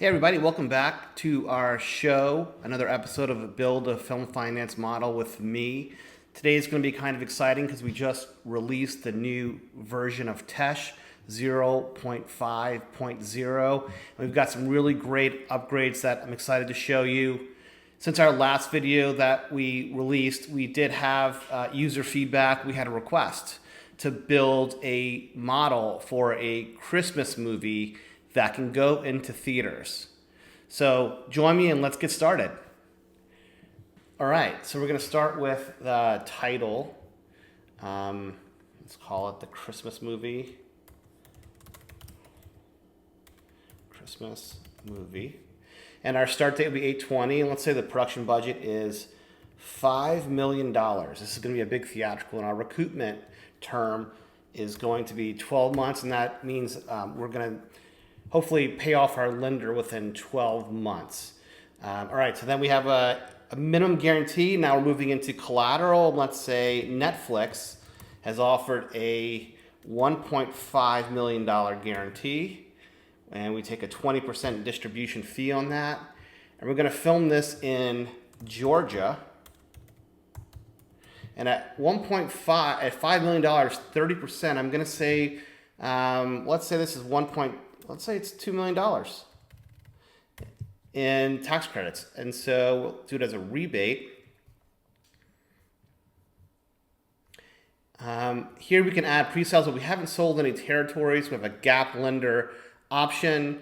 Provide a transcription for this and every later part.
Hey everybody, welcome back to our show, another episode of Build a Film Finance Model with me. Today is going to be kind of exciting because we just released the new version of Teche 0.5.0. And we've got some really great upgrades that I'm excited to show you. Since our last video that we released, we did have user feedback. We had a request to build a model for a Christmas movie that can go into theaters. So join me and let's get started. All right, so we're going to start with the title. Let's call it the Christmas movie. Christmas movie. And our start date will be 8/20, and let's say the production budget is $5 million. This is going to be a big theatrical, and our recoupment term is going to be 12 months, and that means we're going to hopefully pay off our lender within 12 months. All right, so then we have a minimum guarantee. Now we're moving into collateral. Let's say Netflix has offered a $1.5 million guarantee, and we take a 20% distribution fee on that. And we're gonna film this in Georgia. And at $5 million, 30%, I'm gonna say, let's say this is let's say it's $2 million in tax credits. And so we'll do it as a rebate. Here we can add pre-sales, but we haven't sold any territories. We have a gap lender option.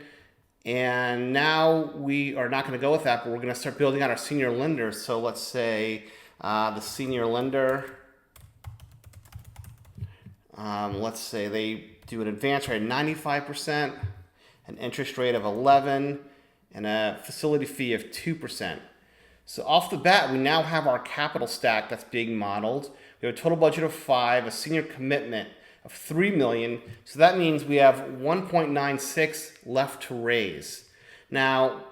And now we are not going to go with that, but we're going to start building out our senior lenders. So let's say the senior lender, let's say they do an advance rate of 95%, an interest rate of 11%, and a facility fee of 2%. So off the bat, we now have our capital stack that's being modeled. We have a total budget of 5, a senior commitment of 3 million. So that means we have 1.96 left to raise. Now,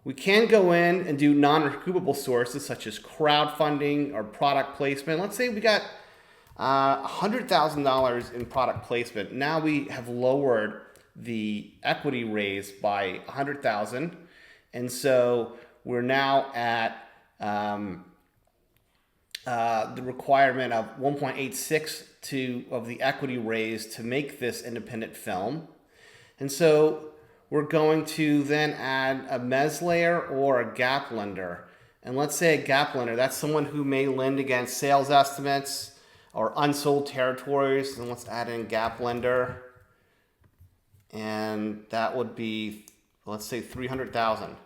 we can go in and do non-recoupable sources such as crowdfunding or product placement. Let's say we got $100,000 in product placement. Now we have lowered the equity raise by $100,000, and so we're now at the requirement of 1.86 of the equity raise to make this independent film. And so we're going to then add a mezz layer or a gap lender. And let's say a gap lender, that's someone who may lend against sales estimates or unsold territories. And let's add in gap lender. And that would be, let's say, $300,000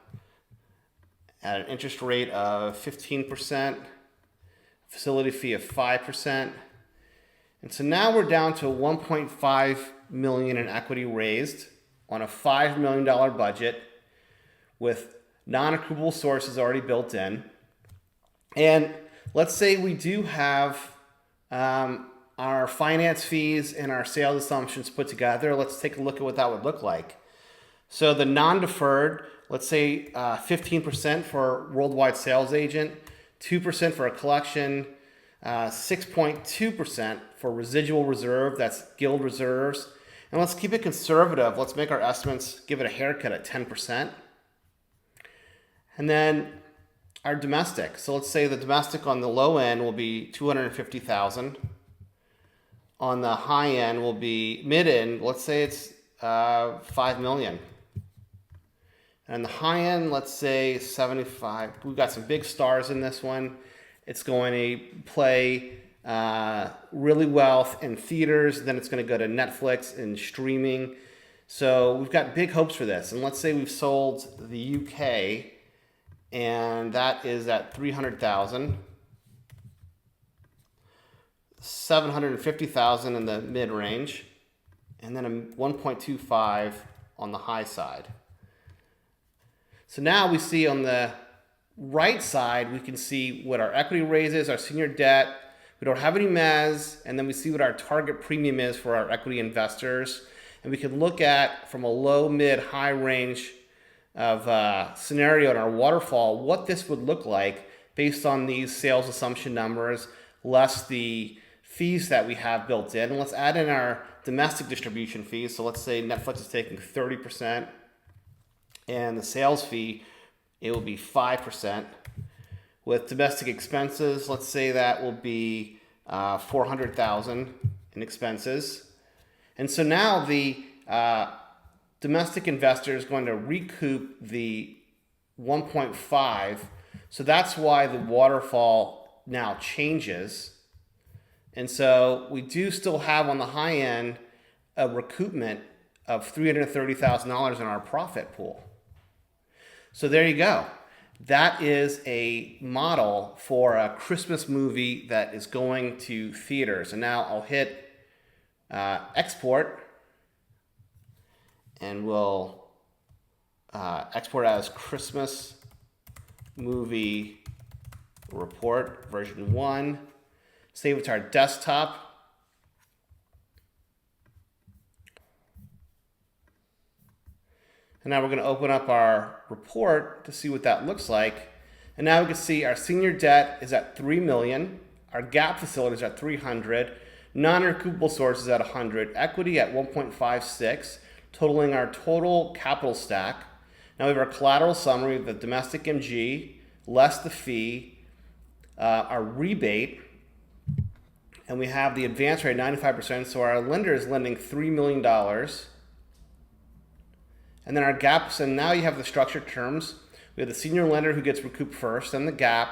at an interest rate of 15%, facility fee of 5%. And so now we're down to 1.5 million in equity raised on a $5 million budget with non-accruable sources already built in. And let's say we do have our finance fees and our sales assumptions put together. Let's take a look at what that would look like. So the non-deferred, let's say 15% for worldwide sales agent, 2% for a collection, 6.2% for residual reserve, that's guild reserves. And let's keep it conservative. Let's make our estimates, give it a haircut at 10%. And then our domestic. So let's say the domestic on the low end will be 250,000. On the high end will be mid end, let's say it's 5 million. And on the high end, let's say 75. We've got some big stars in this one. It's going to play really well in theaters. Then it's going to go to Netflix and streaming. So we've got big hopes for this. And let's say we've sold the UK, and that is at 300,000. 750,000 in the mid-range, and then a 1.25 on the high side. So now we see on the right side, we can see what our equity raise is, our senior debt. We don't have any mezz, and then we see what our target premium is for our equity investors. And we can look at, from a low, mid, high range of scenario in our waterfall, what this would look like based on these sales assumption numbers, less the fees that we have built in. And let's add in our domestic distribution fees. So let's say Netflix is taking 30%. And the sales fee, it will be 5%. With domestic expenses, let's say that will be $400,000 in expenses. And so now the domestic investor is going to recoup the 1.5. So that's why the waterfall now changes. And so we do still have on the high end a recoupment of $330,000 in our profit pool. So there you go. That is a model for a Christmas movie that is going to theaters. And now I'll hit export, and we'll export as Christmas movie report version 1. Save it to our desktop. And now we're going to open up our report to see what that looks like. And now we can see our senior debt is at $3 million. Our gap facility is at $300. Non-recoupable sources at $100. Equity at $1.56, totaling our total capital stack. Now we have our collateral summary of the domestic MG, less the fee, our rebate, and we have the advance rate 95%. So our lender is lending $3 million. And then our gaps, and now you have the structured terms. We have the senior lender who gets recouped first, then the gap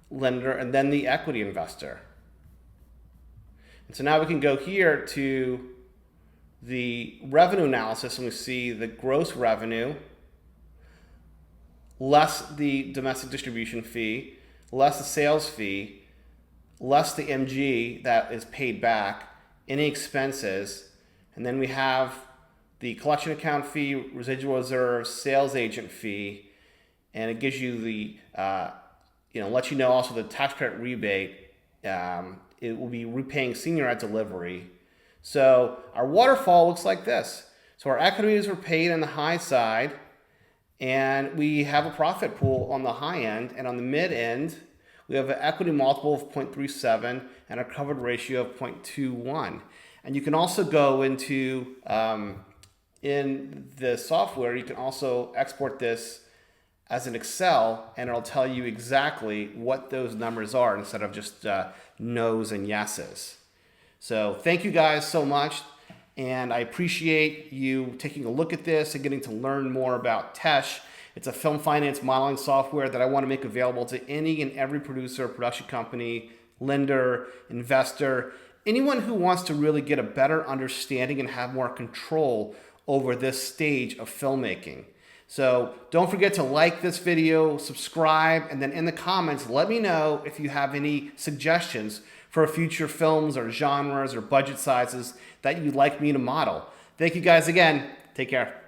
lender, and then the equity investor. And so now we can go here to the revenue analysis, and we see the gross revenue less the domestic distribution fee, less the sales fee, less the MG that is paid back, any expenses, and then we have the collection account fee, residual reserves, sales agent fee, and it gives you the, lets you know also the tax credit rebate. It will be repaying senior at delivery. So our waterfall looks like this. So our equities are paid on the high side, and we have a profit pool on the high end, and on the mid end, we have an equity multiple of 0.37 and a covered ratio of 0.21. And you can also go into in the software, you can also export this as an Excel, and it'll tell you exactly what those numbers are instead of just no's and yeses. So thank you guys so much, and I appreciate you taking a look at this and getting to learn more about Teche. It's a film finance modeling software that I want to make available to any and every producer, production company, lender, investor, anyone who wants to really get a better understanding and have more control over this stage of filmmaking. So don't forget to like this video, subscribe, and then in the comments, let me know if you have any suggestions for future films or genres or budget sizes that you'd like me to model. Thank you guys again. Take care.